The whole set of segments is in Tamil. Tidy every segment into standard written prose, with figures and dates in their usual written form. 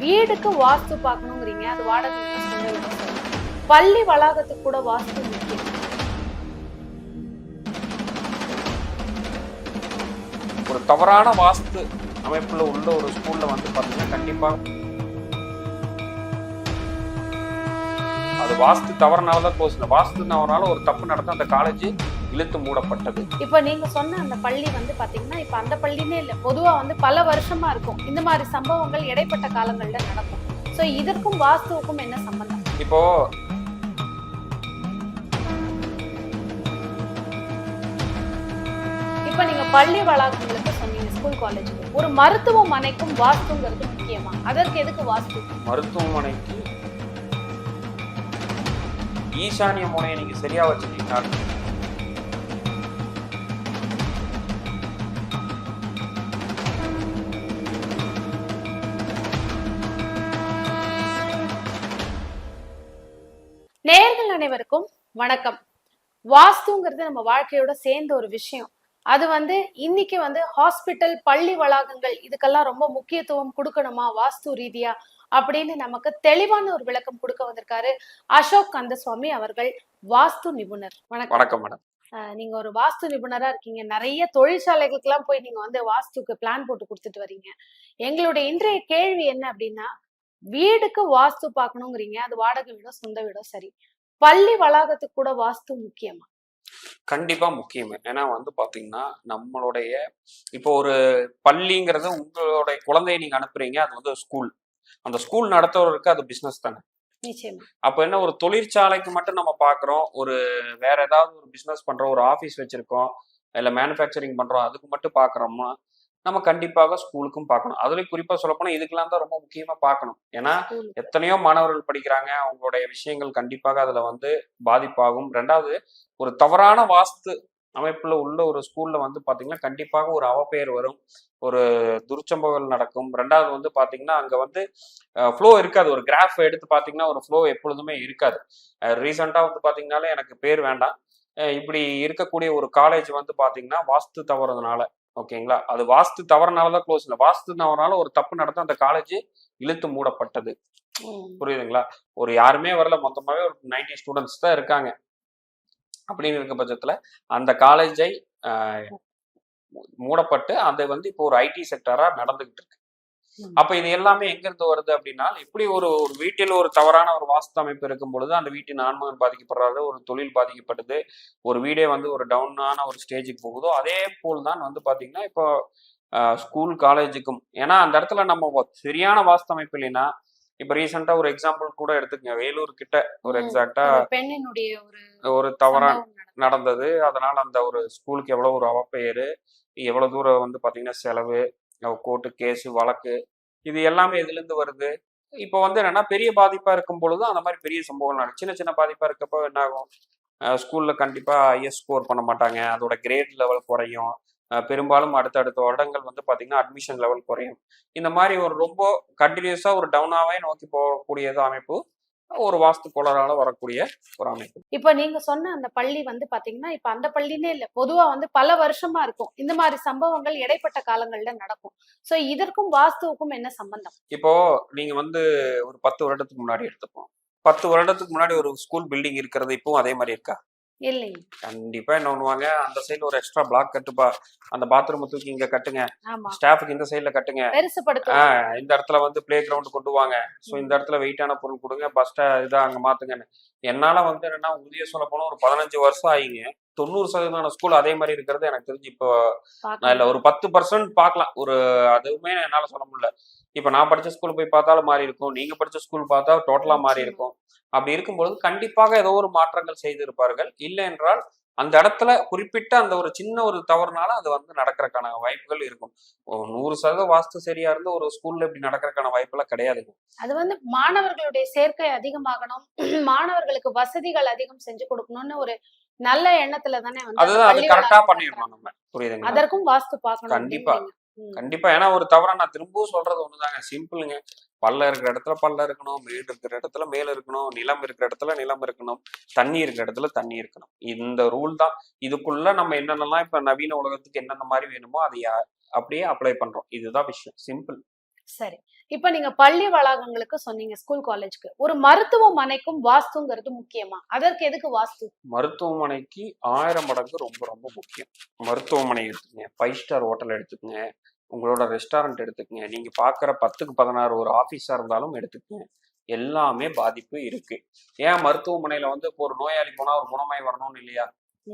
வீடுக்கு வாஸ்து பார்க்கணுங்கிறீங்க, அது வாடகை வீடா, சொந்த வீடா சொல்லுங்க. பள்ளி வளாகத்துக்கு கூட வாஸ்து முக்கியம். ஒரு தவறான வாஸ்து அமைப்புல உள்ள ஒரு ஸ்கூல்ல வந்து பாத்தீங்கன்னா கண்டிப்பா அது வாஸ்து தவறுனாலதான் க்ளோஸ். வாஸ்து தவறுனால ஒரு தப்பு நடந்து அந்த காலேஜ் இழுத்து மூடப்பட்டது. இப்ப நீங்க சொன்ன அந்த பள்ளி வந்து பாத்தீங்கன்னா இப்ப அந்த பள்ளினே இல்ல, பொதுவா வந்து பல வருஷமா இருக்கும். இந்த மாதிரி சம்பவங்கள் இடைப்பட்ட காலங்கள்ல நடக்கும். சோ இதற்கும் வாஸ்துவுக்கும் என்ன சம்பந்தம்? இப்போ இப்ப நீங்க பள்ளி வளாகங்களுக்கு சொன்னீங்க, ஸ்கூல் காலேஜுக்கு. ஒரு மருத்துவமனைக்கும் வாஸ்துங்கிறது முக்கியமா? அதற்கு எதுக்கு வாஸ்து? மருத்துவமனைக்கு ஈசானிய முனையை நீங்க சரியா வச்சுட்டீங்கன்னா நேயர்கள் அனைவருக்கும் வணக்கம். வாஸ்துங்கிறது நம்ம வாழ்க்கையோட சேர்ந்த ஒரு விஷயம். அது வந்து இன்னைக்கு வந்து ஹாஸ்பிட்டல், பள்ளி வளாகங்கள் இதுக்கெல்லாம் ரொம்ப முக்கியத்துவம் கொடுக்கணுமா வாஸ்து ரீதியா அப்படின்னு நமக்கு தெளிவான ஒரு விளக்கம் கொடுக்க வந்திருக்காரு அசோக் கந்தசுவாமி அவர்கள், வாஸ்து நிபுணர். வணக்கம். வணக்கம் மேடம். நீங்க ஒரு வாஸ்து நிபுணரா இருக்கீங்க. நிறைய தொழிற்சாலைகளுக்கு எல்லாம் போய் நீங்க வந்து வாஸ்துக்கு பிளான் போட்டு கொடுத்துட்டு வரீங்க. எங்களுடைய இன்றைய கேள்வி என்ன அப்படின்னா, வீடுக்கு வாஸ்து பார்க்கணுங்கிறீங்க, அது வாடகை வீடோ சொந்த வீடோ சரி, பள்ளி வளாகத்துக்கு கூட வாஸ்து முக்கியமா? கண்டிப்பா முக்கியம். ஏன்னா வந்து பாத்தீங்கன்னா நம்மளுடைய இப்போ ஒரு பள்ளிங்கிறது உங்களுடைய குழந்தைய நீங்க அனுப்புறீங்க, அது வந்து ஸ்கூல். அந்த ஸ்கூல் நடத்துறவருக்கு அது பிசினஸ் தானே. நிச்சயமா. அப்ப என்ன, ஒரு தொழிற்சாலைக்கு மட்டும் நம்ம பாக்குறோம், ஒரு வேற ஏதாவது ஒரு பிசினஸ் பண்றோம், ஒரு ஆபீஸ் வச்சிருக்கோம், இல்ல மேனுஃபேக்சரிங் பண்றோம், அதுக்கு மட்டும் பாக்குறோம்னா நம்ம கண்டிப்பாக ஸ்கூலுக்கும் பார்க்கணும். அதுலயும் குறிப்பா சொல்லப்போனா இதுக்கெல்லாம் தான் ரொம்ப முக்கியமா பார்க்கணும். ஏன்னா எத்தனையோ மாணவர்கள் படிக்கிறாங்க, அவங்களுடைய விஷயங்கள் கண்டிப்பாக அதுல வந்து பாதிப்பாகும். ரெண்டாவது, ஒரு தவறான வாஸ்து அமைப்புல உள்ள ஒரு ஸ்கூல்ல வந்து பாத்தீங்கன்னா கண்டிப்பாக ஒரு அவப்பெயர் வரும், ஒரு துர்ச்சம்பவங்கள் நடக்கும். ரெண்டாவது வந்து பாத்தீங்கன்னா அங்க வந்து ஃப்ளோ இருக்காது. ஒரு கிராஃப் எடுத்து பாத்தீங்கன்னா ஒரு ஃப்ளோ எப்பொழுதுமே இருக்காது. ரீசெண்டா வந்து பாத்தீங்கன்னாலே எனக்கு பேர் வேண்டாம், இப்படி இருக்கக்கூடிய ஒரு காலேஜ் வந்து பாத்தீங்கன்னா வாஸ்து தவறுனால, ஓகேங்களா, அது வாஸ்து தவறுனாலதான் க்ளோஸ். இல்லை, வாஸ்து தவறுனால ஒரு தப்பு நடந்து அந்த காலேஜ் இழுத்து மூடப்பட்டது. புரியுதுங்களா? ஒரு யாருமே வரல, மொத்தமாவே ஒரு 90 ஸ்டூடெண்ட்ஸ் தான் இருக்காங்க. அப்படின்னு இருக்க பட்சத்துல அந்த காலேஜை மூடப்பட்டு அது வந்து இப்போ ஒரு ஐடி செக்டரா நடந்துகிட்டு இருக்கு. அப்ப இது எல்லாமே எங்க இருந்து வருது அப்படின்னா, எப்படி ஒரு வீட்டில் ஒரு தவறான ஒரு வாஸ்து அமைப்பு இருக்கும் பொழுது அந்த வீட்டின் ஆன்மகன் பாதிக்கப்படுறாரு, ஒரு தொழில் பாதிக்கப்படுது, ஒரு வீடே வந்து ஒரு டவுனான ஒரு ஸ்டேஜுக்கு போகுதோ, அதே போல் தான் வந்து பாத்தீங்கன்னா இப்போ ஸ்கூல் காலேஜுக்கும். ஏன்னா அந்த இடத்துல நம்ம சரியான வாஸ்து அமைப்பு இல்லைன்னா, இப்ப ரீசெண்டா ஒரு எக்ஸாம்பிள் கூட எடுத்துக்கங்க, வேலூர் கிட்ட ஒரு எக்ஸாக்டா பெண்ணினுடைய ஒரு தவறான நடந்தது. அதனால அந்த ஒரு ஸ்கூலுக்கு எவ்வளவு ஒரு அவப்பெயரு, எவ்வளவு தூரம் வந்து பாத்தீங்கன்னா செலவு, கோர்ட்டு கேஸு வழக்கு, இது எல்லாமே எதுல இருந்து வருது? இப்போ வந்து என்னன்னா, பெரிய பாதிப்பா இருக்கும் பொழுது அந்த மாதிரி பெரிய சம்பவங்கள் நடக்கும். சின்ன சின்ன பாதிப்பா இருக்கப்போ என்ன ஆகும், ஸ்கூல்ல கண்டிப்பா ஹையஸ்ட் ஸ்கோர் பண்ண மாட்டாங்க, அதோட கிரேட் லெவல் குறையும், பெரும்பாலும் அடுத்தடுத்த வருடங்கள் வந்து பாத்தீங்கன்னா அட்மிஷன் லெவல் குறையும். இந்த மாதிரி ஒரு ரொம்ப கண்டினியூஸா ஒரு டவுனாவே நோக்கி போகக்கூடியது அமைப்பு ஒரு வாஸ்து கோளாறால வரக்கூடிய ஒரு அமைப்பு. இப்ப நீங்க சொன்ன அந்த பள்ளி வந்து பாத்தீங்கன்னா இப்ப அந்த பள்ளினே இல்ல, பொதுவா வந்து பல வருஷமா இருக்கும். இந்த மாதிரி சம்பவங்கள் இடைப்பட்ட காலங்கள்ல நடக்கும். சோ இதற்கும் வாஸ்துவுக்கும் என்ன சம்பந்தம்? இப்போ நீங்க வந்து ஒரு 10 வருடத்துக்கு முன்னாடி எடுத்துப்போம். 10 வருடத்துக்கு முன்னாடி ஒரு ஸ்கூல் பில்டிங் இருக்கிறது இப்பவும் அதே மாதிரி இருக்கா? இல்லைங்க. கண்டிப்பா என்ன பண்ணுவாங்க, அந்த சைடுல ஒரு எக்ஸ்ட்ரா பிளாக் கட்டுப்பா, அந்த பாத்ரூம் தூக்கி இங்க கட்டுங்க, ஸ்டாஃபுக்கு இந்த சைடுல கட்டுங்க, இந்த இடத்துல வந்து பிளே கிரவுண்ட் கொண்டு வாங்க, ஸோ இந்த இடத்துல வெயிட்டான பொருள் கொடுங்க, பஸ் இதா அங்க மாத்துங்கன்னு. என்னால வந்து என்னன்னா உதவிய சொல்ல போனா ஒரு 15 வருஷம் ஆகிங்க, 90% ஸ்கூல் அதே மாதிரி இருக்கிறது எனக்கு தெரிஞ்சு இப்போ நான் இல்ல ஒரு 10% பார்க்கலாம். ஒரு அதுவுமே என்னால சொல்ல முடியல. இப்ப நான் படிச்ச ஸ்கூல் போய் பார்த்தாலும் மாறி இருக்கும், நீங்க படிச்ச ஸ்கூல் பார்த்தா டோட்டலா மாறி இருக்கும். அப்படி இருக்கும்பொழுது கண்டிப்பாக ஏதோ ஒரு மாற்றங்கள் செய்திருப்பார்கள். இல்லை என்றால் அந்த இடத்துல குறிப்பிட்ட அந்த ஒரு சின்ன ஒரு தவறுனால அது வந்து நடக்கிறதுக்கான வாய்ப்புகள் இருக்கும். 100% வாஸ்து சரியா இருந்து ஒரு ஸ்கூல்ல இப்படி நடக்கிறதுக்கான வாய்ப்பெல்லாம் கிடையாதுங்க. அது வந்து மாணவர்களுடைய சேர்க்கை அதிகமாகணும், மாணவர்களுக்கு வசதிகள் அதிகம் செஞ்சு கொடுக்கணும்னு ஒரு நல்ல எண்ணத்துல தானே வந்து அதுதான், அது கரெக்டா பண்ணிடணும் நம்ம. புரியுதுங்க? அதற்கும் வாஸ்து பார்க்கணும். கண்டிப்பா கண்டிப்பா. ஏன்னா ஒரு தவறா நான் திரும்பவும் சொல்றது ஒண்ணுதாங்க, சிம்பிளுங்க. பள்ளம் இருக்கிற இடத்துல பள்ளம் இருக்கணும், மேடு இருக்கிற இடத்துல மேல இருக்கணும், நிலம் இருக்கிற இடத்துல நிலம் இருக்கணும், தண்ணி இருக்கிற இடத்துல தண்ணி இருக்கணும். இந்த ரூல் தான். இதுக்குள்ள நம்ம என்னென்னலாம் இப்ப நவீன உலகத்துக்கு என்னென்ன மாதிரி வேணுமோ அதை அப்படியே அப்ளை பண்றோம். இதுதான் விஷயம், சிம்பிள். சரி. இப்ப நீங்க பள்ளி வளாகங்களுக்கு சொன்னீங்க, ஸ்கூல், காலேஜ்க்கு. ஒரு மருத்துவமனைக்கும் வாஸ்துங்கிறது முக்கியமா? அதற்கு எதுக்கு வாஸ்து? மருத்துவமனைக்கு 1000 மடங்கு ரொம்ப ரொம்ப முக்கியம். மருத்துவமனை எடுத்துக்கங்க, 5 ஸ்டார் ஹோட்டல் எடுத்துக்கங்க, உங்களோட ரெஸ்டாரண்ட் எடுத்துக்கங்க, நீங்க பார்க்குற 10க்கு 16 ஒரு ஆஃபீஸா இருந்தாலும் எடுத்துக்கங்க. எல்லாமே பாதிப்பு இருக்கு. ஏன் மருத்துவமனையில வந்து இப்போ ஒரு நோயாளி போனா ஒரு குணமாயி வரணும்னு இல்லையா?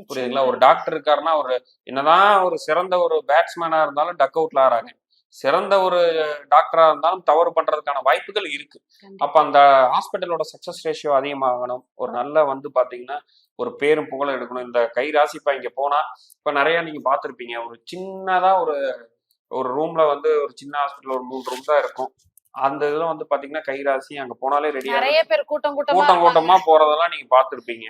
புரியுதுங்களா? நிச்சயமா ஒரு டாக்டர் இருக்காருன்னா, ஒரு என்னதான் ஒரு சிறந்த ஒரு பேட்ஸ்மேனா இருந்தாலும் டக் அவுட்ல ஆறாங்க. சிறந்த ஒரு டாக்டரா இருந்தாலும் தவறு பண்றதுக்கான வாய்ப்புகள் இருக்கு. அப்ப கண்டிப்பா. அந்த ஹாஸ்பிட்டலோட சக்சஸ் ரேஷியோ அதிகமாகணும். ஒரு நல்ல வந்து பாத்தீங்கன்னா, ஒரு பேரும் புகழும் எடுக்கணும். இந்த கைராசிப்பா இங்க போனா, இப்ப நெறைய நீங்க பார்த்திருப்பீங்க. ஒரு சின்னதா ஒரு ஒரு ரூம்ல வந்து ஒரு சின்ன ஹாஸ்பிட்டல் ஒரு 3 ரூம் தான் இருக்கும். அந்த இதுல வந்து பாத்தீங்கன்னா, கைராசி அங்க போனாலே ரெடி நெறைய ஆகுறது. பேர் கூட்டம் கூட்டமா கூட்டம் இருப்பாங்க. கூட்டமா போறதெல்லாம் நீங்க பார்த்திருப்பீங்க.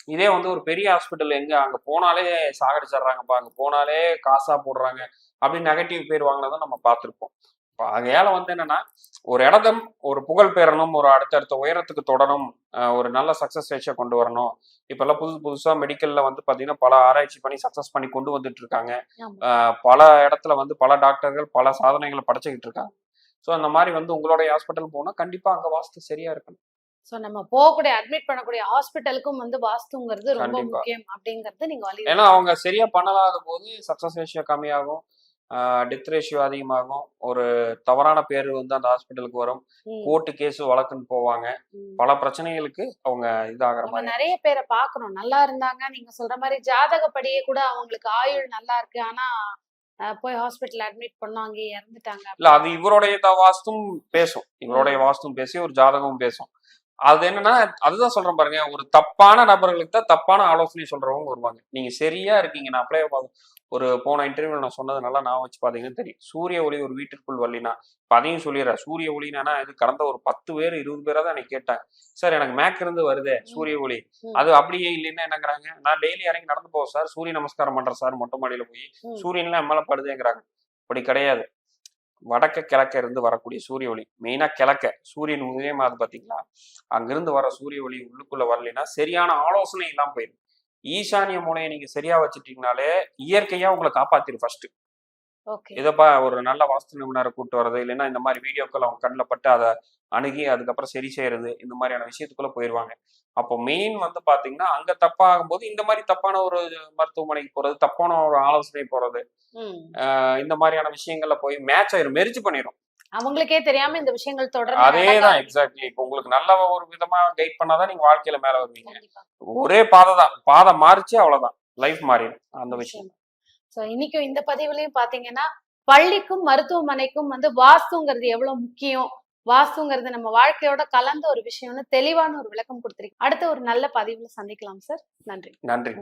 இதே வந்து ஒரு பெரிய ஹாஸ்பிட்டல் எங்க அங்க போனாலே சாகடிச்சிடுறாங்கப்பா, அங்க போனாலே காசா போடுறாங்க அப்படின்னு நெகட்டிவ் பேர் வாங்கினதை நம்ம பார்த்திருப்போம். இப்ப ஆகையால வந்து என்னன்னா, ஒரு இடத்தம் ஒரு புகழ் பெறணும், ஒரு அடுத்தடுத்த உயரத்துக்கு தொடரும், ஒரு நல்ல சக்சஸ் ரேஷியோ கொண்டு வரணும். இப்பெல்லாம் புதுசு புதுசா மெடிக்கல்ல வந்து பாத்தீங்கன்னா, பல ஆராய்ச்சி பண்ணி சக்சஸ் பண்ணி கொண்டு வந்துட்டு இருக்காங்க. ஆமா. பல இடத்துல வந்து பல டாக்டர்கள் பல சாதனைகளை படைச்சுக்கிட்டு இருக்காங்க. ஸோ அந்த மாதிரி வந்து உங்களுடைய ஹாஸ்பிட்டல் போனா கண்டிப்பா அங்க வாஸ்து சரியா இருக்கணும். சோ நம்ம போகக்கூடிய அட்மிட் பண்ணக்கூடிய ஹாஸ்பிட்டலுக்கும் வந்து வாஸ்துங்கிறது ரொம்ப கண்டிப்பா. முக்கியம் அப்படிங்கறது நீங்க ஏன்னா வலியுறுத்துறீங்க. அவங்க சரியா பண்ணலாத போது சக்சஸ் ரேஷியோ கம்மியாகும், டெத் ரேஷியோ அதிகமாகும், ஒரு தவறான பேர் வந்து அந்த ஹாஸ்பிட்டலுக்கு வரும், ம். கோர்ட்டு கேஸ் வழக்குன்னு போவாங்க, ம். பல பிரச்சனைகளுக்கு அவங்க இதாகிற நம்ம மாதிரி ஆயிடும். நெறைய பேர பார்க்குறோம். நல்லா இருந்தாங்க. நீங்க சொல்ற மாரி ஜாதகப்படியே கூட அவங்களுக்கு ஆயுள் நல்லா இருக்கு. ஆனா, போய் ஹாஸ்பிட்டல் அட்மிட் பண்ணோம். அங்கேயே இறந்துட்டாங்க இல்ல அது அப்படிங்கிற மாரி. இவருடைய வாஸ்தும் பேசும், இவருடைய ம். வாஸ்தும் பேசி ஒரு ஜாதகமும் பேசும். அது என்னன்னா, அதுதான் சொல்றேன் பாருங்க. ஒரு தப்பான நபர்களுக்கு தான் தப்பான ஆலோசனை சொல்றவங்க வருவாங்க. நீங்க சரியா இருக்கீங்க. நான் அப்படியே ஒரு போன இன்டர்வியூல நான் சொன்னது நல்லா ஞாபகம் வச்சு பார்த்தீங்கன்னா தெரியும். சூரிய ஒளி ஒரு வீட்டிற்குள் வரலினா, இப்ப அதையும் சொல்லிடுறேன். சூரிய ஒளினா இது கடந்த ஒரு 10 பேர், 20 பேரா தான் என்னை கேட்டாங்க. சார் எனக்கு மேக் இருந்து வருதே ம். சூரிய ஒளி. ம். அது அப்படியே இல்லைன்னா என்னங்கிறாங்க, நான் டெய்லி இறங்கி நடந்து போவேன் சார். சூரிய நமஸ்காரம் பண்றேன் சார் மொட்டை மாடியில போய். ம். சூரியன்லாம் என் மேல படுதேங்கிறாங்க. அப்படி கிடையாது. வடக்க கிழக்க இருந்து வரக்கூடிய சூரிய ஒளி மெயினா கிழக்க சூரியன் உதயமாகுது பாத்தீங்களா, அங்கிருந்து வர சூரிய ஒளி உள்ளுக்குள்ள வரலைன்னா சரியான ஆலோசனை இல்லாம போயிடும். ஈசானிய மூலையை நீங்க சரியா வச்சுட்டீங்கனாலே இயற்கையா உங்களை காப்பாத்திரும் ஃபர்ஸ்ட். ஓகே. இதப்பா ஒரு நல்ல வாஸ்து நிபுணரை கூட்டு வர்றது, இல்லைன்னா இந்த மாதிரி வீடியோக்கள் அவங்க கண்ணில் பட்டு அதை அணுகி அதுக்கப்புறம் சரி செய்யறது, இந்த மாதிரியான விஷயத்துக்குள்ள போயிடுவாங்க. அப்போ மெயின் வந்து பாத்தீங்கன்னா அங்க தப்பாகும் போது இந்த மாதிரி தப்பான ஒரு மருத்துவமனைக்கு போறது, தப்பான ஒரு ஆலோசனை போறது, ம். இந்த மாதிரியான விஷயங்கள்ல போய் மேட்ச் ஆயிரும், மெரிச்சு பண்ணிரும். அவங்களுக்கே தெரியாம இந்த விஷயங்கள் தொடர்ந்து நடக்க அதேதான் ஆரம்பிக்கும். எக்ஸாக்ட்லி. இப்ப உங்களுக்கு நல்ல ஒரு விதமா கைட் பண்ணாதான் நீங்க வாழ்க்கையில மேல வருவீங்க. கண்டிப்பா. ஒரே பாதை தான். பாதை மாறிச்சு அவ்வளவுதான். லைஃப் மாறிடும். அந்த விஷயம். நிச்சயமா. சோ இன்னைக்கும் இந்த பதிவுலயும் பாத்தீங்கன்னா, பள்ளிக்கும் மருத்துவமனைக்கும் வந்து வாஸ்துங்கிறது எவ்வளவு முக்கியம்? வாஸ்துங்கிறது நம்ம வாழ்க்கையோட கலந்த ஒரு விஷயம்னு தெளிவான ஒரு விளக்கம் குடுத்திருக்கீங்க. அடுத்த ஒரு நல்ல பதிவுல சந்திக்கலாம் சார். நன்றி. நன்றி.